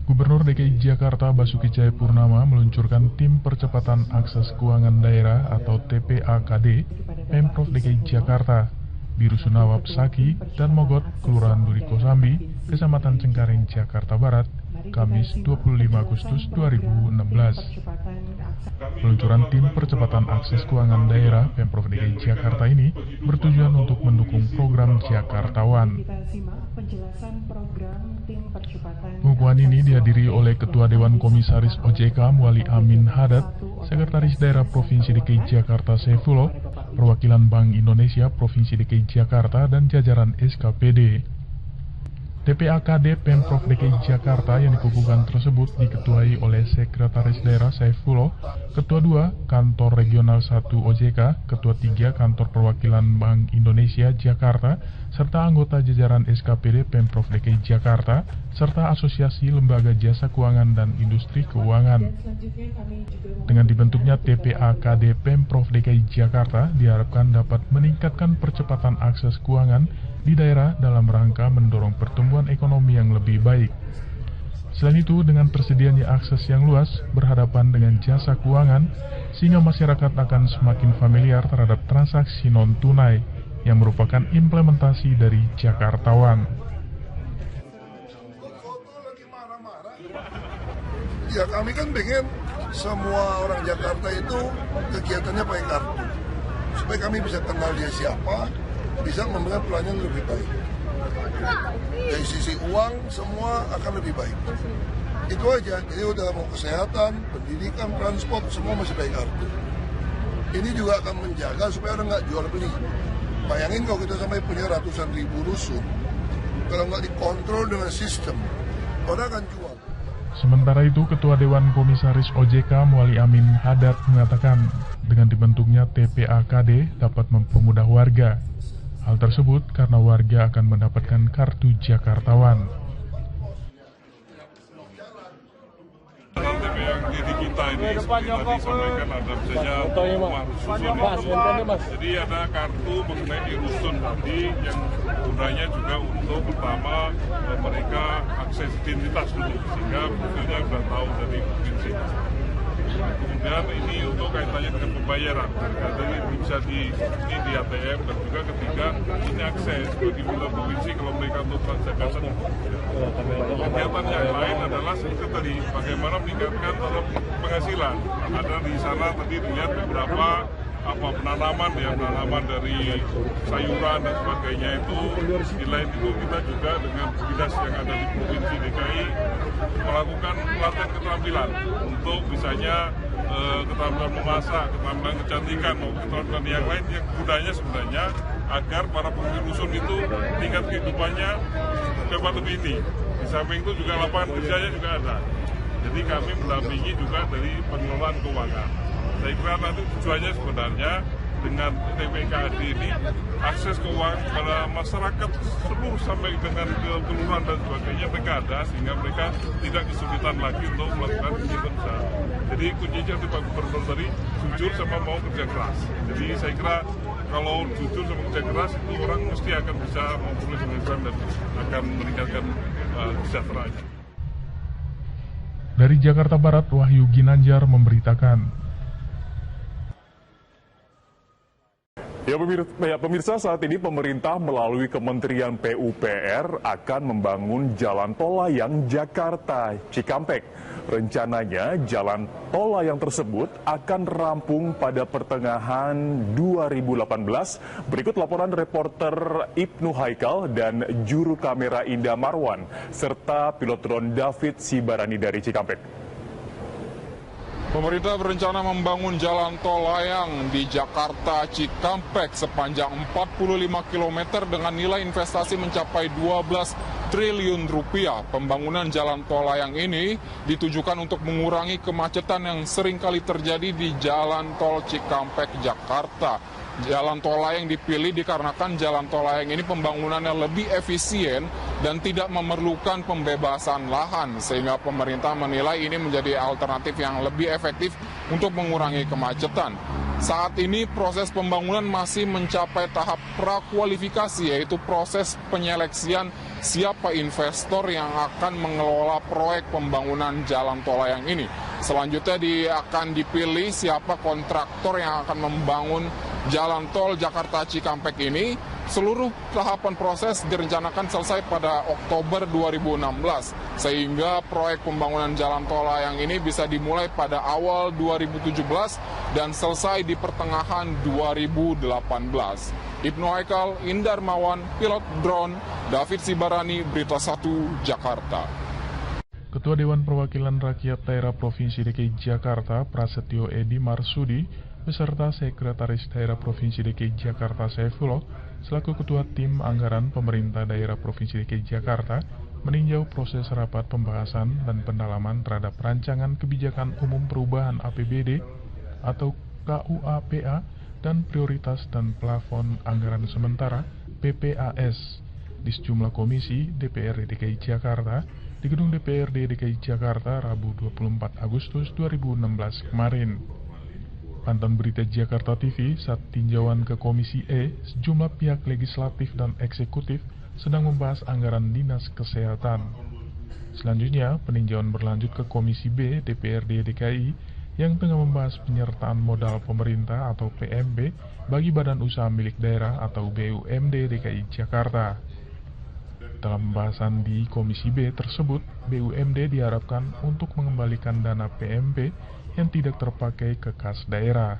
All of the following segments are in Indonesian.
Gubernur DKI Jakarta Basuki Cahayapurnama meluncurkan Tim Percepatan Akses Keuangan Daerah atau TPAKD Pemprov DKI Jakarta di Rusun Nawab Saki dan Mogot, Kelurahan Duri Kosambi, Kecamatan Cengkareng, Jakarta Barat, Kamis 25 Agustus 2016. Peluncuran Tim Percepatan Akses Keuangan Daerah Pemprov DKI Jakarta ini bertujuan untuk mendukung program Jakarta One. Pengukuhan ini dihadiri oleh Ketua Dewan Komisaris OJK Muali Amin Haddad, Sekretaris Daerah Provinsi DKI Jakarta Saifullah, perwakilan Bank Indonesia Provinsi DKI Jakarta, dan jajaran SKPD. TPAKD Pemprov DKI Jakarta yang dikukuhkan tersebut diketuai oleh Sekretaris Daerah Saifullah, Ketua 2 Kantor Regional 1 OJK, Ketua 3 Kantor Perwakilan Bank Indonesia Jakarta, serta anggota jajaran SKPD Pemprov DKI Jakarta, serta Asosiasi Lembaga Jasa Keuangan dan Industri Keuangan. Dengan dibentuknya TPAKD Pemprov DKI Jakarta, diharapkan dapat meningkatkan percepatan akses keuangan di daerah dalam rangka mendorong pertumbuhan ekonomi yang lebih baik. Selain itu, dengan tersedianya akses yang luas berhadapan dengan jasa keuangan, sehingga masyarakat akan semakin familiar terhadap transaksi non-tunai yang merupakan implementasi dari Jakarta One. Ya, kami kan pengen semua orang Jakarta itu kegiatannya pakai kartu, supaya kami bisa kenal dia siapa, bisa memberikan pelayanan lebih baik. Dari sisi uang semua akan lebih baik. Itu aja. Jadi udah mau kesehatan, pendidikan, transport semua masih pakai kartu. Ini juga akan menjaga supaya orang nggak jual beli. Bayangin kalau kita sampai punya ratusan ribu rusun, kalau nggak dikontrol dengan sistem, orang akan jual. Sementara itu, Ketua Dewan Komisaris OJK Muali Amin Haddad mengatakan dengan dibentuknya TPAKD dapat mempermudah warga. Hal tersebut karena warga akan mendapatkan kartu Jakarta One. Jadi kita ini seperti tadi sampaikan ada misalnya rumah rusun. Jadi ada kartu mengenai rusun tadi yang gunanya juga untuk pertama mereka akses identitas dulu sehingga buktinya sudah tahu dari provinsi. Kemudian ini untuk kaitannya dengan pembayaran, jadi bisa di ATM, dan juga ketiga ini akses bagi wilayah provinsi kalau mereka untuk transaksi. Kegiatan yang lain adalah seperti tadi bagaimana meningkatkan penghasilan. Ada di sana tadi dilihat beberapa penanaman dari sayuran dan sebagainya itu. Selain itu kita juga dengan dinas yang ada di Provinsi DKI melakukan pelatihan keterampilan untuk misalnya keterampilan memasak, keterampilan kecantikan, maupun keterampilan yang lain yang gunanya sebenarnya agar para pemilik rusun itu tingkat kehidupannya dapat lebih tinggi. Di samping itu juga lapangan kerjanya juga ada. Jadi kami mendampingi juga dari pengelolaan keuangan. Saya kira nanti tujuannya sebenarnya dengan TPAKD ini akses keuangan kepada masyarakat seluruh sampai dengan ke kelurahan dan sebagainya mereka ada, sehingga mereka tidak kesulitan lagi untuk melakukan kegiatan usaha. Jadi kuncinya di Pak Gubernur tadi jujur sama mau kerja keras. Jadi saya kira kalau jujur sama kerja keras itu orang mesti akan bisa memperoleh penghasilan dan akan meningkatkan kesejahteraannya. Dari Jakarta Barat, Wahyu Ginanjar memberitakan. Ya pemirsa, saat ini pemerintah melalui Kementerian PUPR akan membangun jalan tol layang Jakarta Cikampek. Rencananya jalan tol layang tersebut akan rampung pada pertengahan 2018. Berikut laporan reporter Ibnu Haikal dan juru kamera Indah Marwan serta pilot drone David Sibarani dari Cikampek. Pemerintah berencana membangun jalan tol layang di Jakarta Cikampek sepanjang 45 km dengan nilai investasi mencapai 12 triliun rupiah. Pembangunan jalan tol layang ini ditujukan untuk mengurangi kemacetan yang seringkali terjadi di jalan tol Cikampek, Jakarta. Jalan tol layang dipilih dikarenakan jalan tol layang ini pembangunannya lebih efisien dan tidak memerlukan pembebasan lahan, sehingga pemerintah menilai ini menjadi alternatif yang lebih efektif untuk mengurangi kemacetan. Saat ini proses pembangunan masih mencapai tahap prakualifikasi, yaitu proses penyeleksian siapa investor yang akan mengelola proyek pembangunan jalan tol layang ini. Selanjutnya akan dipilih siapa kontraktor yang akan membangun jalan tol Jakarta Cikampek ini. Seluruh tahapan proses direncanakan selesai pada Oktober 2016, sehingga proyek pembangunan jalan tol layang ini bisa dimulai pada awal 2017 dan selesai di pertengahan 2018. Ibnu Haikal, Indar Mawan, pilot drone, David Sibarani, Berita 1, Jakarta. Ketua Dewan Perwakilan Rakyat Daerah Provinsi DKI Jakarta, Prasetyo Edi Marsudi, beserta Sekretaris Daerah Provinsi DKI Jakarta Saifullah, selaku Ketua Tim Anggaran Pemerintah Daerah Provinsi DKI Jakarta, meninjau proses rapat pembahasan dan pendalaman terhadap Rancangan Kebijakan Umum Perubahan APBD atau KUAPA dan Prioritas dan Plafon Anggaran Sementara PPAS di sejumlah komisi DPRD DKI Jakarta di Gedung DPRD DKI Jakarta Rabu 24 Agustus 2016 kemarin. Pantauan Berita Jakarta TV saat tinjauan ke Komisi E, sejumlah pihak legislatif dan eksekutif sedang membahas anggaran Dinas Kesehatan. Selanjutnya, peninjauan berlanjut ke Komisi B DPRD DKI yang tengah membahas penyertaan modal pemerintah atau PMB bagi Badan Usaha Milik Daerah atau BUMD DKI Jakarta. Dalam pembahasan di Komisi B tersebut, BUMD diharapkan untuk mengembalikan dana PMB yang tidak terpakai ke kas daerah.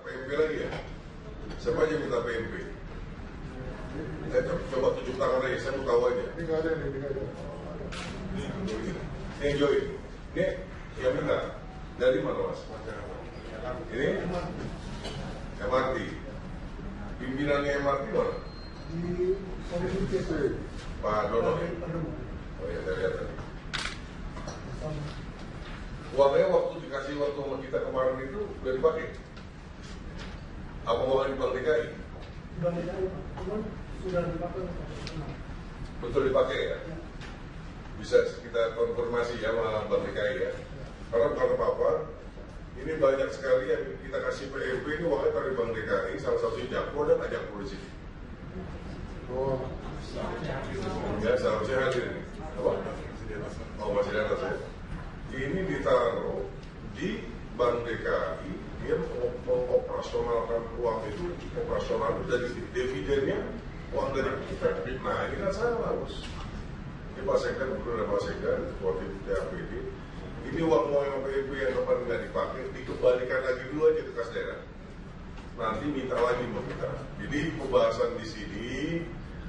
PMB lagi ya? Siapa aja minta PMB? Saya coba tunjuk tangan aja, saya mau tahu aja. Ini nggak ada. Ini join. Ini yang minta. Dari mana mas? Ini MRT. Pimpinannya MRT mana? Pak Dono. Oh ya, saya lihat tadi. Uangnya waktu dikasih waktu sama kita kemarin itu udah dipakai? Apa uang di Bank DKI? Sudah dipakai. Betul dipakai ya? Bisa kita konfirmasi ya sama Bank DKI ya? Karena bukan apa-apa, ini banyak sekali yang kita kasih PMB ini uangnya dari Bank DKI, salah satunya Jakpro dan ajak polisi. Oh, ya seharusnya hadir ini. Apa? Oh masih di atas ya? Ini ditaruh di Bank DKI, dia mengoperasionalkan uang itu, operasional dari dividennya, uang dari kita. Nah ini kan salah bos. Ini Pak Sekda, betul Pak Sekda, waktu itu TAPD. Ini uang-uang yang PMB yang kemarin nggak dipakai, dikembalikan lagi dulu aja ke kas daerah. Nanti minta lagi sama kita. Jadi pembahasan di sini,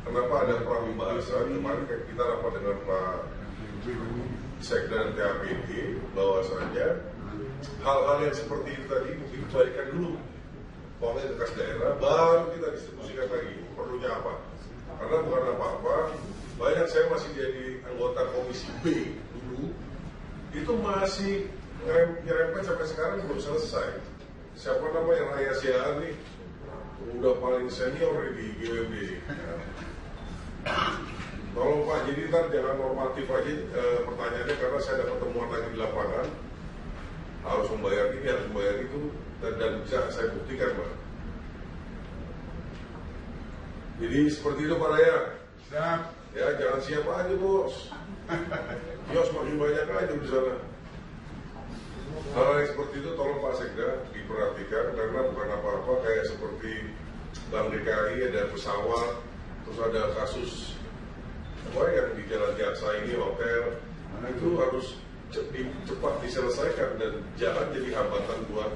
kenapa ada pembahasan, kemarin kita rapat dengan Pak Sekda dan TAPD bahwasanya hal-hal yang seperti itu tadi mungkin dibalikan dulu uangnya ke kas daerah, baru kita distribusikan lagi. Perlunya apa? Karena bukan apa-apa, banyak saya masih jadi anggota Komisi B dulu, itu masih nyerempet sampai sekarang belum selesai. Siapa namanya Raya Siaan nih, udah paling senior di GWB. Tolong Pak, jadi ntar jangan normatif aja pertanyaannya, karena saya ada pertemuan lagi di lapangan, harus membayar ini, harus membayar itu, dan bisa saya buktikan Pak. Jadi seperti itu Pak Raya. Siap. Ya jangan siap aja bos. Yos makin banyak aja di sana. Hal yang seperti itu tolong Pak Sekda diperhatikan, karena bukan apa-apa, kayak seperti Bank DKI ada pesawat, terus ada kasus apa yang di Jalan Jaksa ini hotel, itu harus cepat diselesaikan dan jangan jadi hambatan buat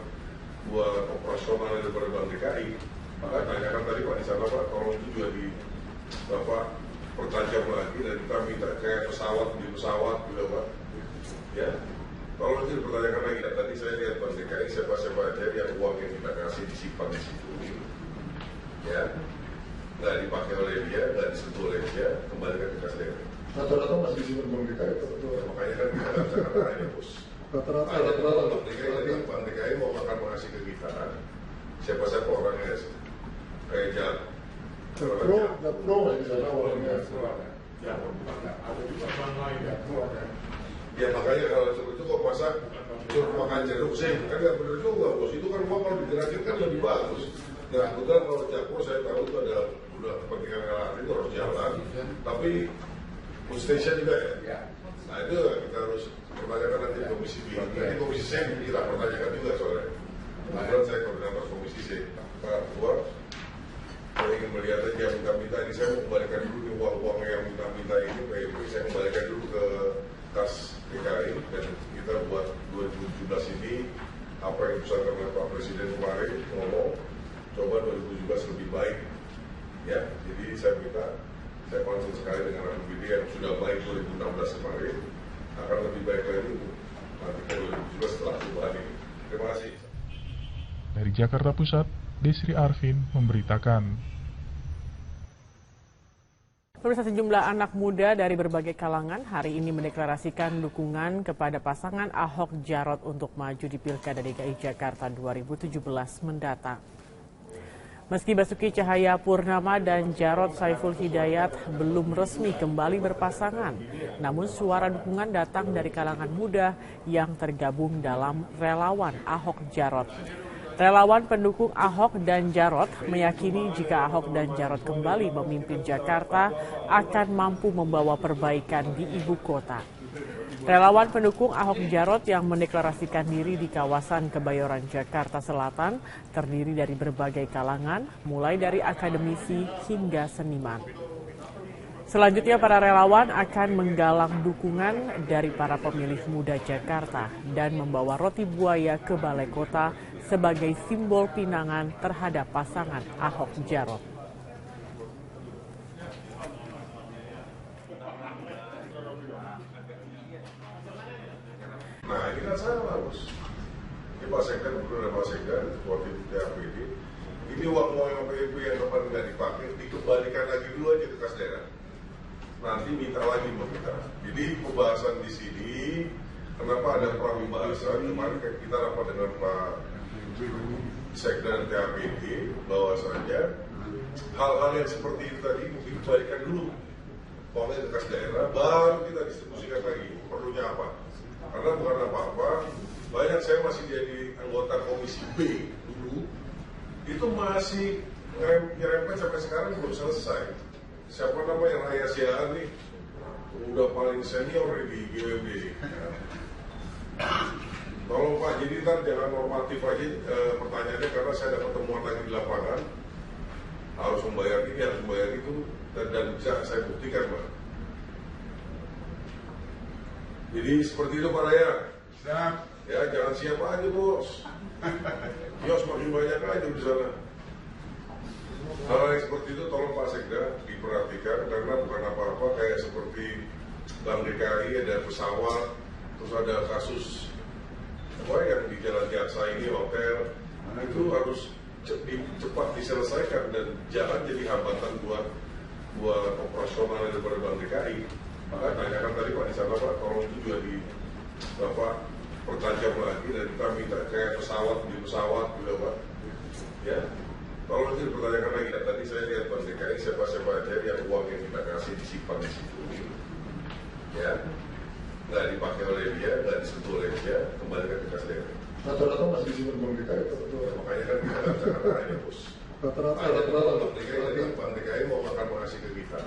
operasional daripada Bank DKI. Maka tanyakan tadi Pak di sana Pak, tolong itu juga di Bapak pertajam lagi, dan kita minta kayak di pesawat juga Pak. Ya, tolong itu dipertanyakan lagi. Dan tadi saya lihat Bank DKI siapa-siapa aja yang uang yang kita kasih disimpan di situ. Ya. Nggak dipakai oleh dia, nggak disentuh oleh dia, kembalikan ke kas daerah. Rata-rata masih disimpan Bank DKI. Makanya kan kita nggak bisa katakan bos. Rata-rata Bank DKI mau akan mengasih ke kita, siapa-siapa orangnya kayak jalan. Pro di sana orangnya. Ada juga bank lain ya. Ya makanya kalau seperti itu kok masa suruh makan jeruk sih, kan nggak benar juga bos. Itu kan uang kalau digerakkan kan lebih bagus. Nah kebetulan kalau Jakpro saya tahu itu ada udah kepentingan itu harus Tapi food station juga ya. Nah itu kita harus pertanyakan nanti di Komisi B. Nanti Komisi C kita pertanyakan juga soalnya. Kemudian saya koordinator Komisi C. Pak Ketua, saya ingin melihat aja yang minta-minta ini, saya mau kembalikan dulu nih uang-uang yang minta-minta ini, saya kembalikan dulu ke kas DKI dan kita buat 2017 ini apa yang disampaikan oleh Pak Presiden kemarin ngomong, coba 2017 lebih baik. Ya, jadi saya minta, saya concern sekali dengan APBD yang sudah baik 2016 kemarin, akan lebih baik lagi untuk nanti ke 2017 setelah perubahan ini. Terima kasih. Dari Jakarta Pusat, Desri Arvin memberitakan. Pemirsa, sejumlah anak muda dari berbagai kalangan hari ini mendeklarasikan dukungan kepada pasangan Ahok Jarot untuk maju di Pilkada DKI Jakarta 2017 mendatang. Meski Basuki Cahayapurnama dan Jarod Saiful Hidayat belum resmi kembali berpasangan, namun suara dukungan datang dari kalangan muda yang tergabung dalam relawan Ahok Jarot. Relawan pendukung Ahok dan Jarot meyakini jika Ahok dan Jarot kembali memimpin Jakarta akan mampu membawa perbaikan di ibu kota. Relawan pendukung Ahok Jarot yang mendeklarasikan diri di kawasan Kebayoran, Jakarta Selatan terdiri dari berbagai kalangan, mulai dari akademisi hingga seniman. Selanjutnya, para relawan akan menggalang dukungan dari para pemilih muda Jakarta dan membawa roti buaya ke Balai Kota sebagai simbol pinangan terhadap pasangan Ahok Jarot. Nah ini kan sama Bos. Ini Pak Sekda, betul ada Pak Sekda, waktu itu TAPD. Ini uang-uang yang PIP yang kemarin nggak dipakai, dikembalikan lagi dulu aja ke kas daerah. Nanti minta lagi mau kita. Jadi pembahasan di sini, kenapa ada pembahasan, kemarin kita rapat dengan Pak Sekda dan TAPD, bahwasanya hal-hal yang seperti itu tadi mungkin dikembalikan dulu uangnya ke kas daerah, baru kita distribusikan lagi. Perlunya apa? Karena bukan apa-apa, banyak saya masih jadi anggota Komisi B dulu, itu masih nyerempet sampai sekarang belum selesai. Siapa nama yang Raya Siaan nih, udah paling senior di GWB. Tolong Pak, jadi ntar jangan normatif aja pertanyaannya, karena saya ada pertemuan lagi di lapangan, harus membayar ini, harus membayar itu, dan bisa saya buktikan Pak. Jadi seperti itu Pak Raya. Siap. Ya jangan siapa aja Bos. Kios makin banyak aja di sana. Hal yang seperti itu tolong Pak Sekda diperhatikan, karena bukan apa-apa, kayak seperti Bank DKI ada pesawat, terus ada kasus apa yang di Jalan Jasa ini hotel, itu harus cepat diselesaikan dan jangan jadi hambatan buat operasional daripada Bank DKI. Maka tanyakan tadi Pak di sana Pak, tolong itu juga di pertajam lagi, dan kita minta kayak di pesawat juga Pak. Ya, tolong itu dipertanyakan lagi. Dan tadi saya lihat Bank DKI siapa-siapa aja yang uang yang kita kasih disimpan di situ, ya, nggak dipakai oleh dia, nggak disentuh oleh dia, kembalikan ke kas daerah. Rata-rata masih disimpan Bank DKI Pak. Makanya kan kita nggak bisa katakan Bos. Rata-rata Bank DKI mau akan mengasih ke kita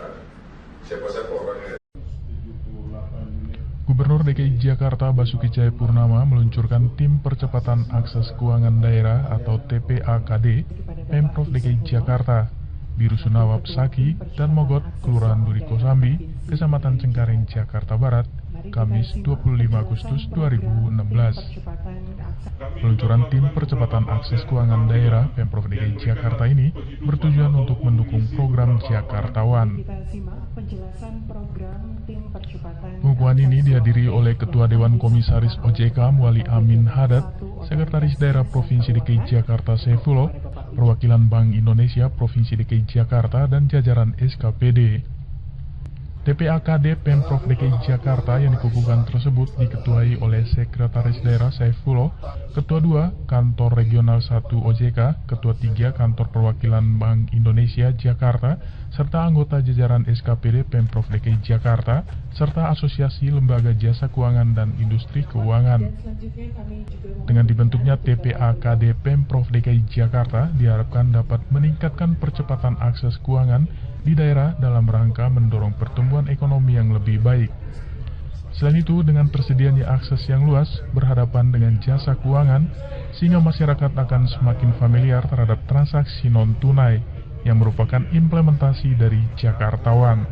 siapa-siapa orangnya. Gubernur DKI Jakarta Basuki Cahayapurnama meluncurkan Tim Percepatan Akses Keuangan Daerah atau TPAKD Pemprov DKI Jakarta di Rusun Nawab Saki dan Mogot, Kelurahan Duri Kosambi, Kecamatan Cengkareng, Jakarta Barat, Kamis 25 Agustus 2016. Peluncuran Tim Percepatan Akses Keuangan Daerah Pemprov DKI Jakarta ini bertujuan untuk mendukung program Jakarta One. Pengukuhan ini dihadiri oleh Ketua Dewan Komisaris OJK Muali Amin Haddad, Sekretaris Daerah Provinsi DKI Jakarta Saifulo, perwakilan Bank Indonesia Provinsi DKI Jakarta, dan jajaran SKPD. TPAKD Pemprov DKI Jakarta yang dikukuhkan tersebut diketuai oleh Sekretaris Daerah Saifulo, Ketua 2 Kantor Regional 1 OJK, Ketua 3 Kantor Perwakilan Bank Indonesia Jakarta, serta anggota jajaran SKPD Pemprov DKI Jakarta, serta Asosiasi Lembaga Jasa Keuangan dan Industri Keuangan. Dengan dibentuknya TPAKD Pemprov DKI Jakarta, diharapkan dapat meningkatkan percepatan akses keuangan di daerah dalam rangka mendorong pertumbuhan ekonomi yang lebih baik. Selain itu, dengan tersedianya akses yang luas berhadapan dengan jasa keuangan, sehingga masyarakat akan semakin familiar terhadap transaksi non-tunai yang merupakan implementasi dari Jakarta One.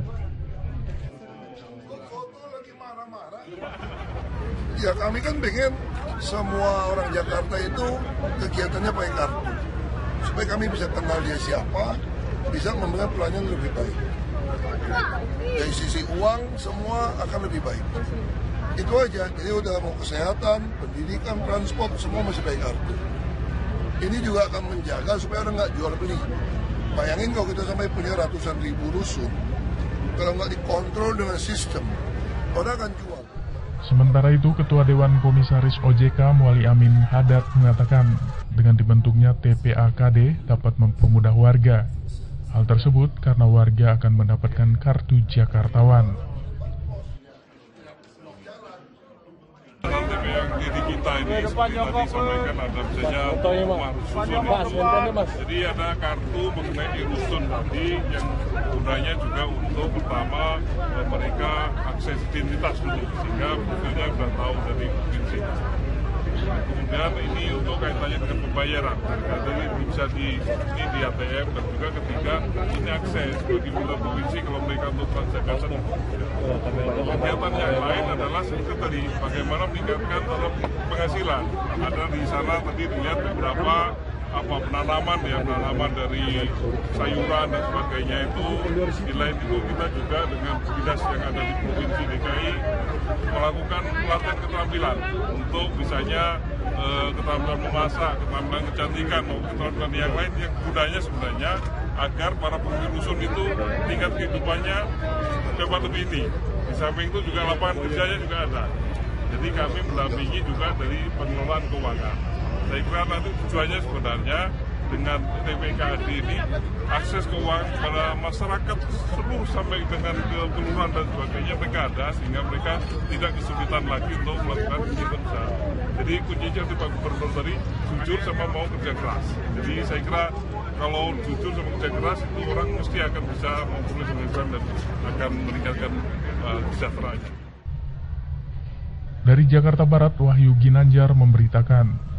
Ya, kami kan pengen semua orang Jakarta itu kegiatannya pakai kartu, supaya kami bisa kenal dia siapa, bisa memberikan pelayanan lebih baik. Dari sisi uang semua akan lebih baik. Itu aja. Jadi udah mau kesehatan, pendidikan, transport semua masih pakai kartu. Ini juga akan menjaga supaya orang nggak jual beli. Bayangin kalau kita sampai punya ratusan ribu rusun, kalau nggak dikontrol dengan sistem, orang akan jual. Sementara itu, Ketua Dewan Komisaris OJK Muali Amin Haddad mengatakan dengan dibentuknya TPAKD dapat mempermudah warga. Hal tersebut karena warga akan mendapatkan kartu Jakarta One. Yang di kita ini seperti tadi sampaikan ada misalnya rumah rusun. Jadi ada kartu mengenai rusun tadi yang gunanya juga untuk pertama mereka akses identitas dulu sehingga bukunya sudah tahu dari provinsi. Kemudian ini untuk kaitannya dengan pembayaran, jadi bisa di ATM dan juga ketiga ini akses bagi pemerintah provinsi kalau mereka untuk transaksi. Kegiatan yang lain adalah seperti tadi bagaimana meningkatkan penghasilan. Ada di sana tadi dilihat beberapa penanaman dari sayuran dan sebagainya itu. Selain itu kita juga dengan dinas yang ada di Provinsi DKI melakukan pelatihan keterampilan untuk misalnya keterampilan memasak, keterampilan kecantikan maupun keterampilan yang lain yang gunanya sebenarnya agar para penghuni rusun itu tingkat kehidupannya dapat lebih tinggi. Di samping itu juga lapangan kerjanya juga ada. Jadi kami mendampingi juga dari pengelolaan keuangan. Saya kira nanti tujuannya sebenarnya dengan TPKD ini akses keuangan kepada masyarakat seluruh sampai dengan ke kelurahan dan sebagainya mereka ada sehingga mereka tidak kesulitan lagi untuk melakukan kegiatan usaha. Jadi kuncinya di Pak Gubernur tadi jujur sama mau kerja keras. Jadi saya kira kalau jujur sama kerja keras itu orang mesti akan bisa memperoleh penghasilan dan akan meningkatkan kesejahteraannya. Dari Jakarta Barat, Wahyu Ginanjar memberitakan.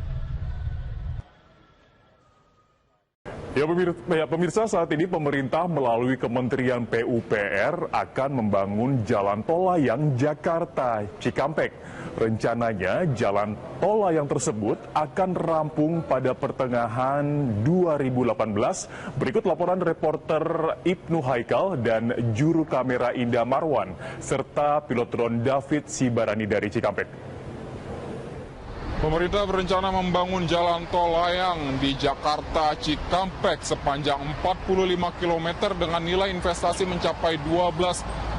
Ya pemirsa, saat ini pemerintah melalui Kementerian PUPR akan membangun jalan tol layang Jakarta Cikampek. Rencananya jalan tol layang tersebut akan rampung pada pertengahan 2018. Berikut laporan reporter Ibnu Haikal dan juru kamera Indah Marwan serta pilot drone David Sibarani dari Cikampek. Pemerintah berencana membangun jalan tol layang di Jakarta Cikampek sepanjang 45 km dengan nilai investasi mencapai 12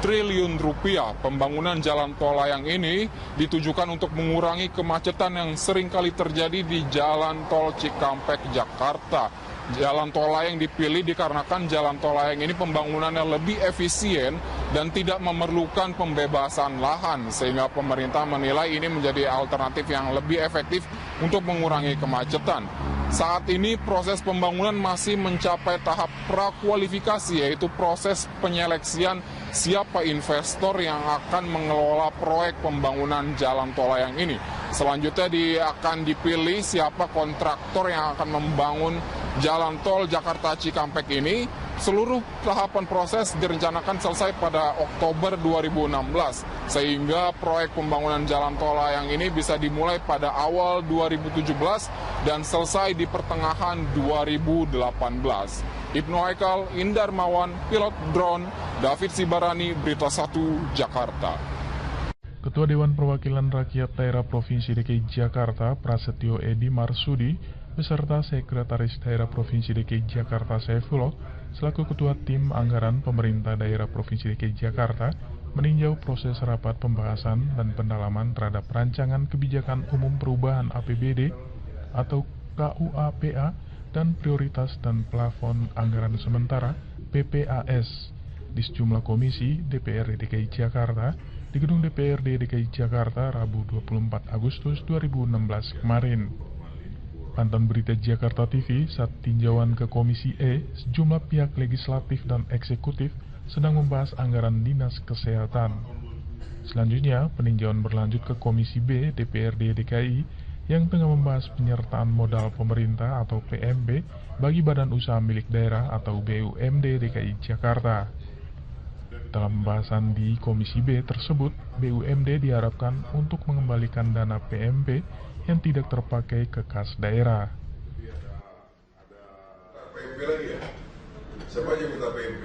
triliun rupiah. Pembangunan jalan tol layang ini ditujukan untuk mengurangi kemacetan yang sering kali terjadi di jalan tol Cikampek, Jakarta. Jalan tol layang dipilih dikarenakan jalan tol layang ini pembangunannya lebih efisien dan tidak memerlukan pembebasan lahan, sehingga pemerintah menilai ini menjadi alternatif yang lebih efektif untuk mengurangi kemacetan. Saat ini proses pembangunan masih mencapai tahap prakualifikasi, yaitu proses penyeleksian siapa investor yang akan mengelola proyek pembangunan jalan tol layang ini. Selanjutnya akan dipilih siapa kontraktor yang akan membangun jalan tol Jakarta Cikampek ini. Seluruh tahapan proses direncanakan selesai pada Oktober 2016, sehingga proyek pembangunan jalan tol layang ini bisa dimulai pada awal 2017 dan selesai di pertengahan 2018. Ibnu Haikal, Indah Marwan, pilot drone, David Sibarani, Berita 1, Jakarta. Ketua Dewan Perwakilan Rakyat Daerah Provinsi DKI Jakarta, Prasetyo Edi Marsudi, beserta Sekretaris Daerah Provinsi DKI Jakarta Saifullah, selaku Ketua Tim Anggaran Pemerintah Daerah Provinsi DKI Jakarta, meninjau proses rapat pembahasan dan pendalaman terhadap Rancangan Kebijakan Umum Perubahan APBD atau KUAPA dan Prioritas dan Plafon Anggaran Sementara PPAS di sejumlah komisi DPRD DKI Jakarta di Gedung DPRD DKI Jakarta Rabu 24 Agustus 2016 kemarin. Pantauan berita Jakarta TV saat tinjauan ke Komisi E, sejumlah pihak legislatif dan eksekutif sedang membahas anggaran Dinas Kesehatan. Selanjutnya, peninjauan berlanjut ke Komisi B DPRD DKI yang tengah membahas penyertaan modal pemerintah atau PMB bagi badan usaha milik daerah atau BUMD DKI Jakarta. Dalam pembahasan di Komisi B tersebut, BUMD diharapkan untuk mengembalikan dana PMB yang tidak terpakai ke kas daerah. PMB lagi ya? Siapa aja minta PMB?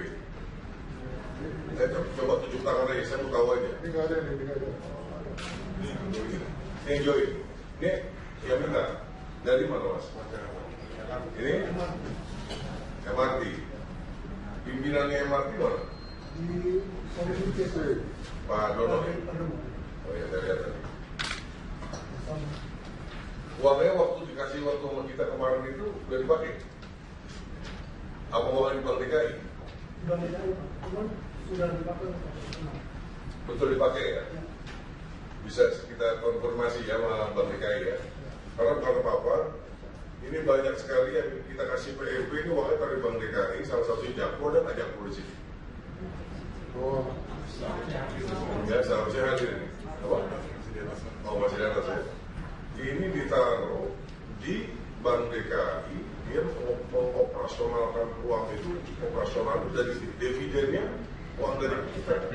Saya coba tunjuk tangan aja, saya mau tahu aja. Ini nggak ada. Ini join. Ini yang minta. Dari mana mas? Ini MRT. Pimpinannya MRT mana? Di Komisi C. Pak Dono. Oh ya, saya lihat tadi. Uangnya waktu dikasih waktu sama kita kemarin itu udah dipakai? Apa uangnya di Bank DKI? Sudah dipakai. Betul dipakai ya? Bisa kita konfirmasi ya sama Bank DKI ya? Karena bukan apa-apa, ini banyak sekali yang kita kasih PMB ini uangnya dari Bank DKI, salah satunya Jakpro dan ajak polisi. Oh, ya seharusnya hadir ini. Apa? Oh masih di atas ya? Ini ditaruh di Bank DKI, dia mengoperasionalkan uang itu, operasional dari dividennya uang dari kita.